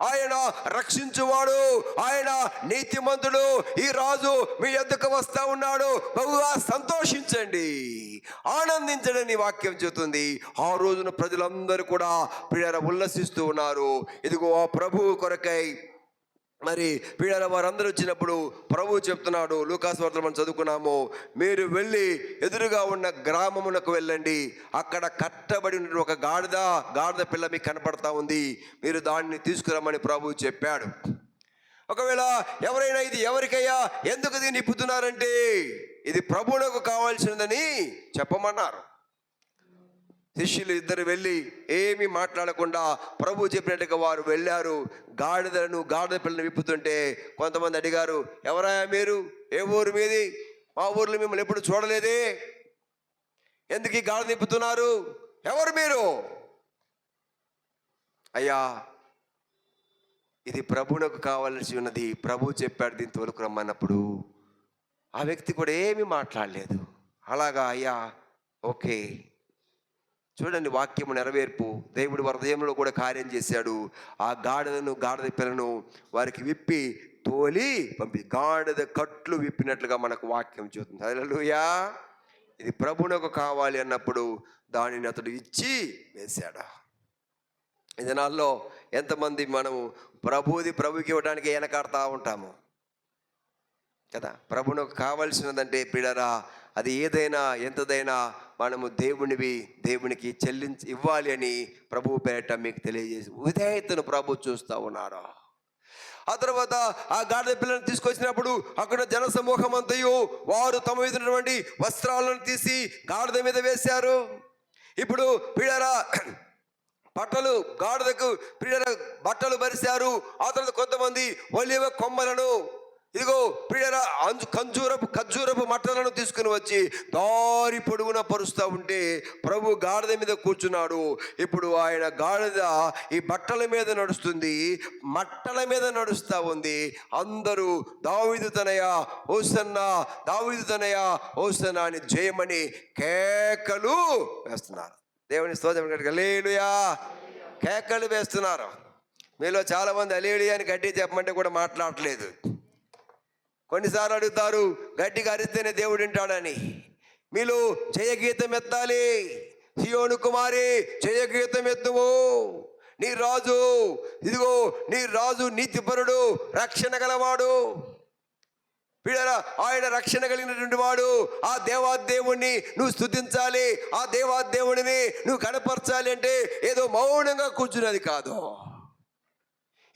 ఆయన రక్షించువాడు, ఆయన నీతిమంతుడు. ఈ రాజు మీ యొద్దకు వస్తా ఉన్నాడు, బహుగా సంతోషించండి, ఆనందించండి వాక్యం చెబుతుంది. ఆ రోజున ప్రజలందరూ కూడా ప్రియర ఉల్లసిస్తూ ఉన్నారు. ఇదిగో ఆ ప్రభువు కొరకై మరి వీళ్ళ వారందరూ వచ్చినప్పుడు ప్రభు చెప్తున్నాడు, లూకాసు వార్తలో మనం చదువుకున్నాము, మీరు వెళ్ళి ఎదురుగా ఉన్న గ్రామమునకు వెళ్ళండి, అక్కడ కట్టబడి ఉన్న ఒక గాడిద పిల్ల మీకు కనపడతా ఉంది, మీరు దాన్ని తీసుకురమ్మని ప్రభు చెప్పాడు. ఒకవేళ ఎవరైనా ఇది ఎవరికయ్యా, ఎందుకు దీన్ని ఇప్పుతున్నారంటే ఇది ప్రభువునకు కావాల్సినదని చెప్పమన్నారు. శిష్యులు ఇద్దరు వెళ్ళి ఏమీ మాట్లాడకుండా ప్రభు చెప్పినట్టుగా వారు వెళ్ళారు. గాడిద పిల్లని విప్పుతుంటే కొంతమంది అడిగారు, ఎవరాయా మీరు, ఏ ఊరు మీది, మా ఊర్లో మిమ్మల్ని ఎప్పుడు చూడలేదే, ఎందుకు ఈ గాడిద విప్పుతున్నారు ఎవరు మీరు? అయ్యా, ఇది ప్రభువునకు కావాల్సి ఉన్నది, ప్రభు చెప్పాడు దీని తోలుకు రమ్మన్నప్పుడు ఆ వ్యక్తి కూడా ఏమీ మాట్లాడలేదు. అలాగా అయ్యా, ఓకే. చూడండి, వాక్యము నెరవేర్పు. దేవుడు వారి హృదయంలో కూడా కార్యం చేశాడు. ఆ గాడిద పిల్లను వారికి విప్పి తోలి పంపి గాడిద కట్లు విప్పినట్లుగా మనకు వాక్యం చూస్తుంది. హల్లెలూయా. ఇది ప్రభువునకు కావాలి అన్నప్పుడు దానిని అతడు ఇచ్చి వేశాడు. ఈ దినాల్లో ఎంతమంది మనము ప్రభుకి ఇవ్వడానికి వెనకాడుతూ ఉంటాము కదా. ప్రభువునకు కావాల్సినదంటే పిల్లరా, అది ఏదైనా ఎంతదైనా మనము దేవునికి ఇవ్వాలి అని ప్రభువు పేరట మీకు తెలియజేసి విధేయతను ప్రభు చూస్తూ ఉన్నారు. ఆ తర్వాత ఆ గాడిద పిల్లను తీసుకొచ్చినప్పుడు అక్కడ జన సమూహం అంతయు వారు తమ మీద ఉన్నటువంటి వస్త్రాలను తీసి గాడిద మీద వేశారు. ఇప్పుడు పిల్లరా, గాడిదకు బట్టలు పరిశారు. ఆ తర్వాత కొంతమంది ఒలివ కొమ్మలను, ఇదిగో ప్రియరా, ఖర్జూరపు మట్టలను తీసుకుని వచ్చి దారి పొడుగున పరుస్తూ ఉంటే ప్రభు గాడిద మీద కూర్చున్నాడు. ఇప్పుడు ఆయన గాడిద ఈ బట్టల మీద నడుస్తుంది, మట్టల మీద నడుస్తూ ఉంది. అందరూ దావీదు తనయ హోసన్నా, దావీదు తనయ హోసన్నా అని జయమని కేకలు వేస్తున్నారు. దేవుని స్తోత్రం. హల్లెలూయా. కేకలు వేస్తున్నారు. మీలో చాలామంది హల్లెలూయా అని గట్టి చెప్పమంటే కూడా మాట్లాడట్లేదు. కొన్నిసార్లు అడుగుతారు, గట్టిగా అరిస్తేనే దేవుడు వింటాడని. మీలో జయగీతం ఎత్తాలి. సియోను కుమారి, జయగీతం ఎత్తువు. నీ రాజు, ఇదిగో నీ రాజు నీతిపరుడు, రక్షణ గలవాడు. పిల్లరా, ఆయన రక్షణ కలిగినటువంటి వాడు. ఆ దేవాదేవుణ్ణి నువ్వు స్తుతించాలి, ఆ దేవాదేవుడిని నువ్వు కనపరచాలి. అంటే ఏదో మౌనంగా కూర్చున్నది కాదు.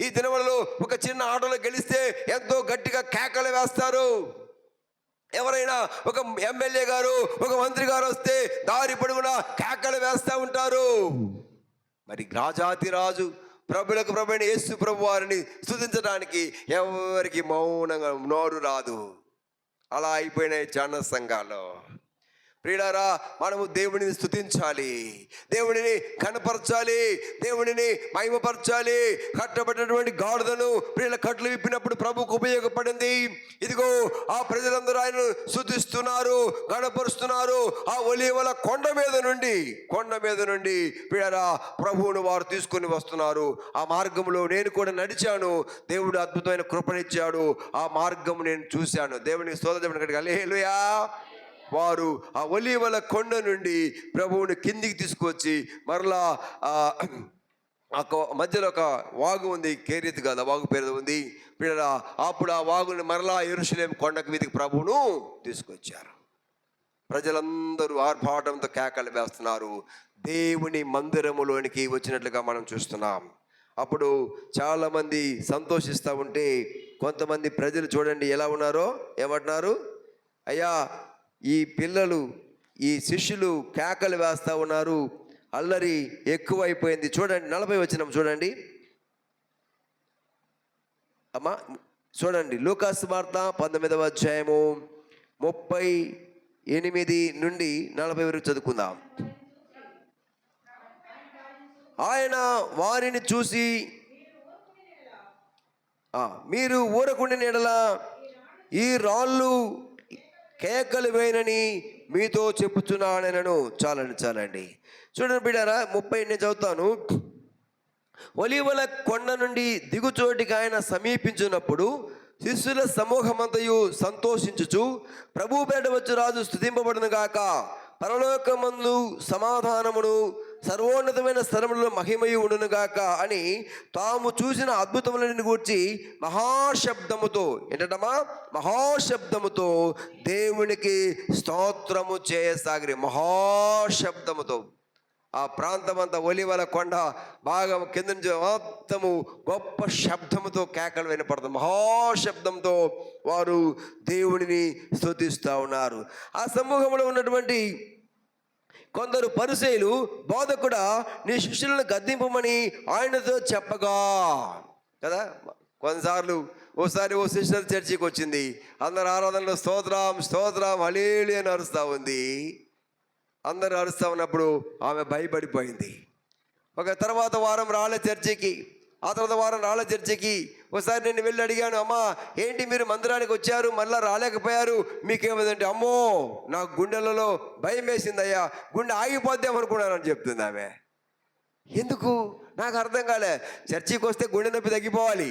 ఈ దినములలో ఒక చిన్న ఆటలో గెలిస్తే ఎంతో గట్టిగా కేకలు వేస్తారు. ఎవరైనా ఒక ఎమ్మెల్యే గారు, ఒక మంత్రి గారు వస్తే దారి పొడుగునా కేకలు వేస్తూ ఉంటారు. మరి రాజాతి రాజు, ప్రభులకు ప్రభువైన యేసు ప్రభు వారిని స్తుతించడానికి ఎవరికి మౌనంగా నోరు రాదు. అలా అయిపోయినాయి జన సంఘాలు. ప్రియులారా, మనము దేవుడిని స్తుతించాలి, దేవుడిని కనపరచాలి, దేవుడిని మహిమపరచాలి. కట్టబడినటువంటి గాడిదను ప్రియుల కట్లు విప్పినప్పుడు ప్రభుకు ఉపయోగపడింది. ఇదిగో ఆ ప్రజలందరూ ఆయనను స్తుతిస్తున్నారు, కనపరుస్తున్నారు. ఆ ఒలీవల కొండ మీద నుండి ప్రియులారా ప్రభువును వారు తీసుకొని వస్తున్నారు. ఆ మార్గంలో నేను కూడా నడిచాను. దేవుడు అద్భుతమైన కృపనిచ్చాడు. ఆ మార్గం నేను చూశాను. దేవునికి స్తోత్రం. హల్లెలూయా. వారు ఆ ఒలీవల కొండ నుండి ప్రభువుని కిందికి తీసుకొచ్చి మరలా మధ్యలో ఒక వాగు ఉంది, కేరీతు కాదు, ఆ వాగు పేరు ఉంది. అప్పుడు ఆ వాగుని మరలా యెరూషలేము కొండకు మీదకి ప్రభువును తీసుకొచ్చారు. ప్రజలందరూ ఆర్భాటంతో కేకలు వేస్తున్నారు. దేవుని మందిరములోనికి వచ్చినట్లుగా మనం చూస్తున్నాం. అప్పుడు చాలామంది సంతోషిస్తూ ఉంటే కొంతమంది ప్రజలు చూడండి ఎలా ఉన్నారో. ఏమంటున్నారు? అయ్యా, ఈ పిల్లలు, ఈ శిష్యులు కేకలు వేస్తూ ఉన్నారు, అల్లరి ఎక్కువైపోయింది. చూడండి 40 వచనం చూడండి అమ్మా. చూడండి, లూకాసు వార్త 19వ అధ్యాయము 38 నుండి 40 వరకు చదువుకుందాం. ఆయన వారిని చూసి, మీరు ఊరకుండిన యెడల ఈ రాళ్ళు కేకలు వేయనని మీతో చెప్పుచున్నానను. చాలండి. చూడండి బిడ్డారా, 30 నేను చదువుతాను. ఒలీవల కొండ నుండి దిగుచోటికి ఆయన సమీపించినప్పుడు శిష్యుల సమూహమంతయు సంతోషించుచు, ప్రభు పేట వచ్చు రాజు స్తుతింపబడును గాక, పరలోకమందు సమాధానమును, సర్వోన్నతమైన స్థలములలో మహిమయు ఉండును గాక అని తాము చూసిన అద్భుతములను గూర్చి మహాశబ్దముతో, ఏంటమ్మా, మహాశబ్దముతో దేవునికి స్తోత్రము చేయసాగిరి. మహాశబ్దముతో ఆ ప్రాంతమంతా ఒలీవల కొండ బాగా కింద నుంచి మొత్తము గొప్ప శబ్దముతో కేకలు వినపడుతుంది. మహాశబ్దంతో వారు దేవుడిని స్తుతిస్తూ ఉన్నారు. ఆ సమూహంలో ఉన్నటువంటి కొందరు పరిసయ్యులు, బోధకుడా, నీ శిష్యులను గద్దింపమని ఆయనతో చెప్పగా కదా. కొన్నిసార్లు ఓసారి ఓ సిస్టర్ చర్చికి వచ్చింది, అందరు ఆరాధనలో స్తోత్రం స్తోత్రం హల్లెలూయా అని అరుస్తూ ఉంది. అందరూ అరుస్తూ ఉన్నప్పుడు ఆమె భయపడిపోయింది. ఒక తర్వాత వారం రాళ్ళ చర్చికి, ఆ తర్వాత వారం రాళ్ళ చర్చికి. ఒకసారి నేను వెళ్ళి అడిగాను, అమ్మా ఏంటి మీరు మందిరానికి వచ్చారు మళ్ళీ రాలేకపోయారు, మీకేమదంటే, అమ్మో నాకు గుండెలలో భయం వేసిందయ్యా, గుండె ఆగిపోద్దామనుకున్నానని చెప్తుంది ఆమె. ఎందుకు నాకు అర్థం కాలే. చర్చికి వస్తే గుండె నొప్పి తగ్గిపోవాలి,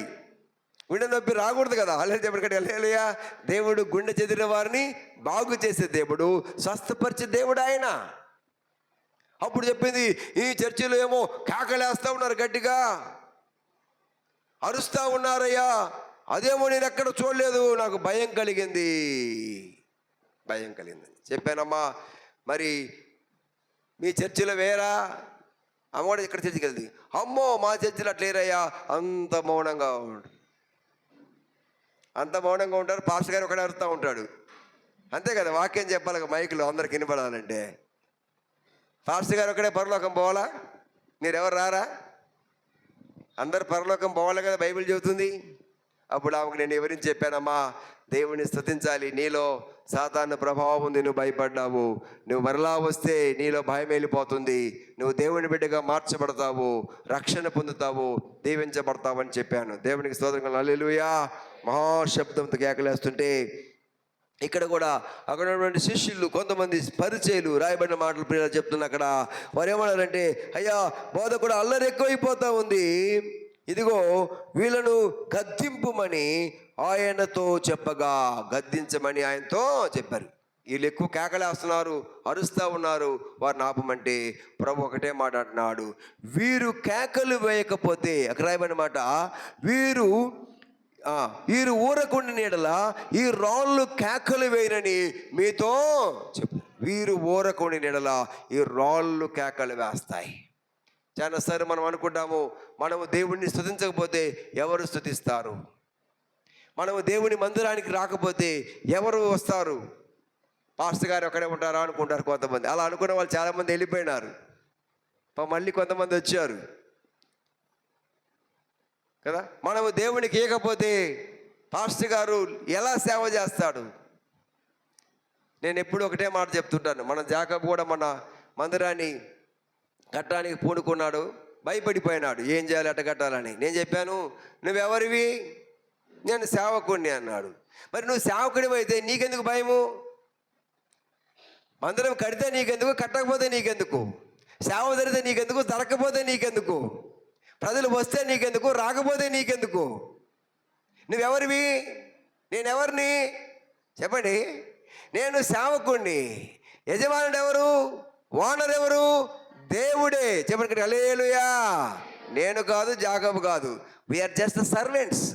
గుండె నొప్పి రాకూడదు కదా. ఆల్రెడీ చెప్పడికటి వెళ్ళలేయా, దేవుడు గుండె చెదిరిన వారిని బాగు చేసే దేవుడు, స్వస్థపరిచే దేవుడు ఆయన. అప్పుడు చెప్పింది, ఈ చర్చిలో ఏమో కేకలేస్తూ ఉన్నారు, గట్టిగా అరుస్తూ ఉన్నారయ్యా, అదేమో నేను ఎక్కడ చూడలేదు, నాకు భయం కలిగింది. చెప్పానమ్మా, మరి మీ చర్చిలో వేరా? అమ్మ కూడా ఇక్కడ చర్చికి వెళ్తుంది. అమ్మో మా చర్చిలో అట్లేరయ్యా, అంత మౌనంగా ఉంటారు. పాస్టర్ గారు ఒకడే అరుస్తూ ఉంటాడు, అంతే కదా. వాక్యం చెప్పాలి మైకులో అందరికి వినపడాలంటే. పాస్టర్ గారు ఒకడే పరలోకం పోవాలా? మీరెవరు రారా? అందరు పరలోకం పోవాలి కదా, బైబిల్ చెబుతుంది. అప్పుడు ఆమెకు నేను ఎవరించి చెప్పానమ్మా, దేవుడిని స్తుతించాలి, నీలో సాతాను ప్రభావం ఉంది, నువ్వు భయపడ్డావు, నువ్వు మరలా వస్తే నీలో భయం వెళ్ళిపోతుంది, నువ్వు దేవుని బిడ్డగా మార్చబడతావు, రక్షణ పొందుతావు, దీవించబడతావు అని చెప్పాను. దేవునికి స్తోత్రం. హల్లెలూయా. మహాశబ్దంతో కేకలేస్తుంటే ఇక్కడ కూడా అక్కడ ఉన్నటువంటి శిష్యులు, కొంతమంది పరిచయులు, రాయబడిన మాటలు ప్రియులు చెప్తున్నా అక్కడ. వారు ఏమన్నారంటే, అయ్యా బోధకుడు అల్లరి ఎక్కువైపోతా ఉంది, ఇదిగో వీళ్ళను గద్దింపుమని ఆయనతో చెప్పగా, గద్దించమని ఆయనతో చెప్పారు. వీళ్ళు ఎక్కువ కేకలేస్తున్నారు, అరుస్తూ ఉన్నారు, వారిని ఆపమంటే ప్రభు ఒకటే మాట అంటున్నాడు, వీరు కేకలు వేయకపోతే, అక్కడ రాయబడిన మాట, వీరు ఊరకుండి నీడల ఈ రాళ్ళు కేకలు వేయనని మీతో చెప్పు. వీరు ఊరకుండి నీడల ఈ రాళ్ళు కేకలు వేస్తాయి. చాలా సరే మనం అనుకుంటాము, మనము దేవుడిని స్తుతించకపోతే ఎవరు స్తుతిస్తారు, మనము దేవుని మందిరానికి రాకపోతే ఎవరు వస్తారు, పాస్టర్ గారు ఒక్కడే ఉంటారా అనుకుంటారు కొంతమంది. అలా అనుకున్న వాళ్ళు చాలామంది వెళ్ళిపోయినారు, మళ్ళీ కొంతమంది వచ్చారు కదా. మనము దేవునికి ఇవ్వకపోతే పాస్టర్ గారు ఎలా సేవ చేస్తాడు? నేను ఎప్పుడు ఒకటే మాట చెప్తుంటాను, మన జాకబ్ కూడా మన మందిరాన్ని కట్టడానికి పూనుకున్నాడు, భయపడిపోయినాడు, ఏం చేయాలి అట్ట కట్టాలని. నేను చెప్పాను, నువ్వెవరివి? నేను సేవకుడిని అన్నాడు. మరి నువ్వు సేవకుడివి అయితే నీకెందుకు భయము? మందిరం కడితే నీకెందుకు, కట్టకపోతే నీకెందుకు, సేవ జరిగితే నీకెందుకు, జరగకపోతే నీకెందుకు, ప్రజలు వస్తే నీకెందుకు, రాకపోతే నీకెందుకు? నువ్వెవరివి? నేనెవరిని చెప్పండి. నేను సేవకుణ్ణి. యజమానుడు ఎవరు? ఓనర్ ఎవరు? దేవుడే. చెప్పండి హల్లెలూయా. నేను కాదు, జాకబ్ కాదు, వీఆర్ జస్ట్ ద సర్వెంట్స్.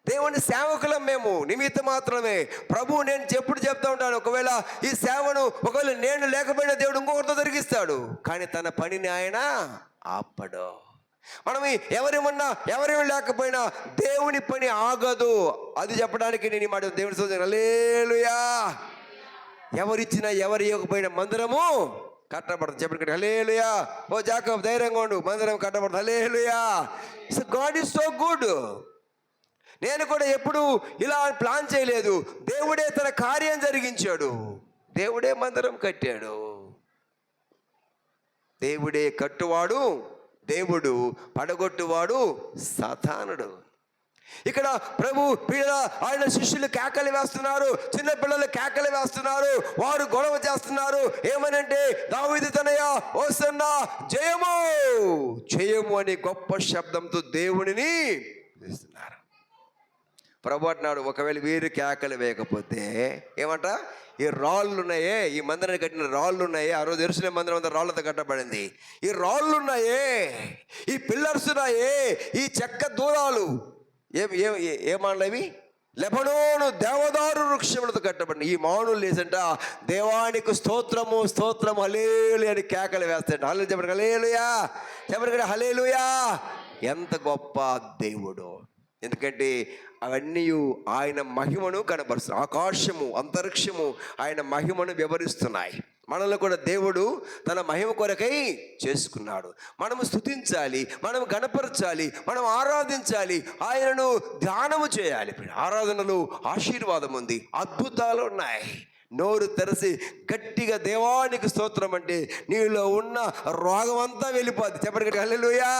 దేవుని సేవకులం మేము, నిమిత్త మాత్రమే. ప్రభు నేను ఎప్పుడు చెప్తా ఉంటాను, ఒకవేళ ఈ సేవను ఒకవేళ నేను లేకపోయినా దేవుడు ఇంకొకరితో జరిగిస్తాడు, కానీ తన పనిని ఆయన ఆపడు. మనం ఎవరేమన్నా ఎవరేమి లేకపోయినా దేవుని పని ఆగదు. అది చెప్పడానికి నేను ఈ మాట దేవుని స్తోత్రం. హల్లెలూయా. ఎవరిచ్చినా ఎవరు ఇవ్వకపోయినా మందిరము కట్టబడదు. చెప్పండి హల్లెలూయా. ఓ జాకబ్ ధైర్యంగా ఉండు, మందిరం కట్టబడదు. Hallelujah. So God is so good. నేను కూడా ఎప్పుడు ఇలా ప్లాన్ చేయలేదు, దేవుడే తన కార్యం జరిగించాడు, దేవుడే మందిరం కట్టాడు. దేవుడే కట్టువాడు దేవుడు, పడగొట్టువాడు సాతానుడు. ఇక్కడ ప్రభు పిల్లల ఆయన శిష్యులు కేకలు వేస్తున్నారు, చిన్న పిల్లలు కేకలు వేస్తున్నారు, వారు గొడవ చేస్తున్నారు. ఏమనంటే, దావీదు తనయ హోసన్నా, జయము జయము అని గొప్ప శబ్దంతో దేవునిని పిలుస్తున్నారు. ప్రభు అంటున్నాడు, ఒకవేళ వీరు కేకలు వేయకపోతే ఏమంట, ఈ రాళ్ళు ఉన్నాయే, ఈ మందిరాన్ని కట్టిన రాళ్ళు ఉన్నాయే, ఆ రోజు యెరూషలేము మందిరం అంతా రాళ్ళతో కట్టబడింది. ఈ రాళ్ళు ఉన్నాయే, ఈ పిల్లర్స్ ఉన్నాయే, ఈ చెక్క దూరాలు ఏమానవి, లెబనోను దేవదారు వృక్షములతో కట్టబడిన ఈ మానులు లేసంట దేవానికి స్తోత్రము స్తోత్రము హల్లెలూయా అని కేకలు వేస్తాయంట. హల్లెలూయా చెప్పండి, హల్లెలూయా చెప్పండి, హల్లెలూయా. ఎంత గొప్ప దేవుడు! ఎందుకంటే అవన్నీ ఆయన మహిమను కనబరుస్తున్నాయి. ఆకాశము అంతరిక్షము ఆయన మహిమను వివరిస్తున్నాయి. మనల్ని కూడా దేవుడు తన మహిమ కొరకై చేసుకున్నాడు. మనము స్తుతించాలి, మనం గణపరచాలి, మనం ఆరాధించాలి, ఆయనను ధ్యానము చేయాలి. ఆరాధనలో ఆశీర్వాదం ఉంది, అద్భుతాలు ఉన్నాయి. నోరు తెరసి గట్టిగా దేవానికి స్తోత్రం అంటే నీలో ఉన్న రోగం అంతా వెళ్ళిపోద్ది. చెప్పండి హల్లెలూయా.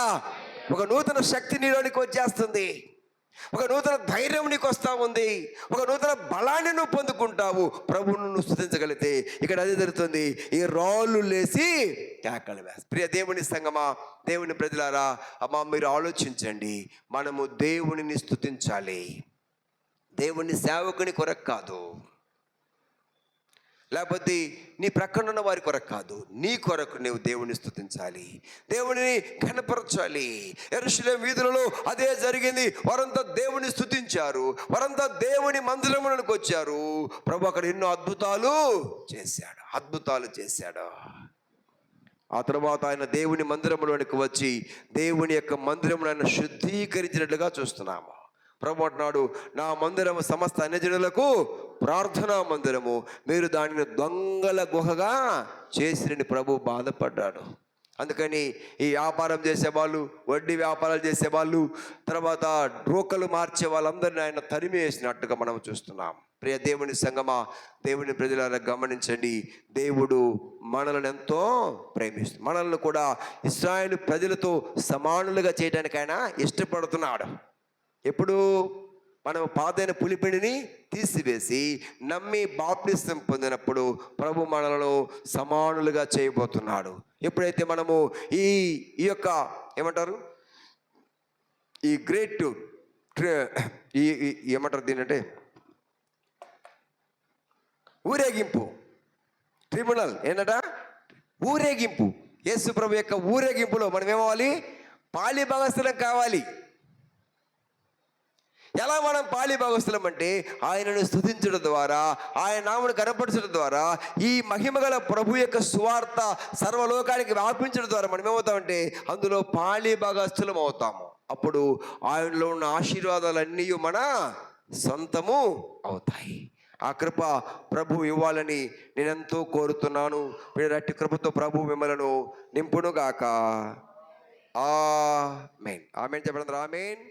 ఒక నూతన శక్తి నీలోనికి వచ్చేస్తుంది, ఒక నూతన ధైర్యం నీకు వస్తూ ఉంది, ఒక నూతన బలాన్ని నువ్వు పొందుకుంటావు ప్రభువును నువ్వు స్తుతించగలిగితే. ఇక్కడ అదే జరుగుతుంది, ఈ రాళ్ళు లేసి కేకలు వేస్తారు. ప్రియ దేవుని సంగమా, దేవుని ప్రజలారా, అమ్మా మీరు ఆలోచించండి. మనము దేవునిని స్తుతించాలి, దేవుని సేవకుని కొరకు కాదు, లేకపోతే నీ ప్రక్కన ఉన్న వారి కొరకు కాదు, నీ కొరకు నువ్వు దేవుని స్తుతించాలి, దేవునిని కనపరచాలి. యెరూషలేము వీధులలో అదే జరిగింది. వారంతా దేవుని స్తుతించారు, వారంతా దేవుని మందిరములకు వచ్చారు. ప్రభు అక్కడ ఎన్నో అద్భుతాలు చేశాడు. ఆ తర్వాత ఆయన దేవుని మందిరంలోనికి వచ్చి దేవుని యొక్క మందిరమును ఆయన శుద్ధీకరించినట్లుగా చూస్తున్నాము. ప్రభు అంటున్నాడు, నా మందిరము సమస్త అన్యజనులకు ప్రార్థనా మందిరము, మీరు దానిని దొంగల గుహగా చేసిరని ప్రభు బాధపడ్డాడు. అందుకని ఈ వ్యాపారం చేసేవాళ్ళు, వడ్డీ వ్యాపారాలు చేసేవాళ్ళు, తర్వాత రోకలు మార్చే వాళ్ళందరినీ ఆయన తరిమి వేసినట్టుగా మనం చూస్తున్నాం. ప్రియ దేవుని సంగమా, దేవుని ప్రజలారా గమనించండి. దేవుడు మనల్ని ఎంతో ప్రేమిస్తుంది. మనల్ని కూడా ఇశ్రాయేలు ప్రజలతో సమానులుగా చేయడానికి ఆయన ఇష్టపడుతున్నాడు. ఎప్పుడు మనం పాతైన పులిపిండిని తీసివేసి నమ్మి బాప్తిస్మం పొందినప్పుడు ప్రభు మనలను సమానులుగా చేయబోతున్నాడు. ఎప్పుడైతే మనము ఈ యొక్క ఏమంటారు, ఈ గ్రేట్ ఏమంటారు దీనంటే ఊరేగింపు, ట్రిబ్యునల్ ఏంటట ఊరేగింపు, యేసు ప్రభు యొక్క ఊరేగింపులో మనం ఏమవ్వాలి, పాలి భాగస్థులం కావాలి. ఎలా మనం పాలి భాగస్థులం అంటే ఆయనను స్తుతించడం ద్వారా, ఆయన నామను కనపరచడం ద్వారా, ఈ మహిమగల ప్రభు యొక్క సువార్త సర్వలోకానికి వ్యాపించడం ద్వారా మనం ఏమవుతామంటే అందులో పాలి భాగస్థులం అవుతాము. అప్పుడు ఆయనలో ఉన్న ఆశీర్వాదాలన్నీ మన సొంతము అవుతాయి. ఆ కృప ప్రభు ఇవ్వాలని నేనెంతో కోరుతున్నాను. మీరు అట్టి కృపతో ప్రభు మిమ్మలను నింపునుగాక. ఆమేన్. ఆమేన్ చెప్పండి. ఆమేన్.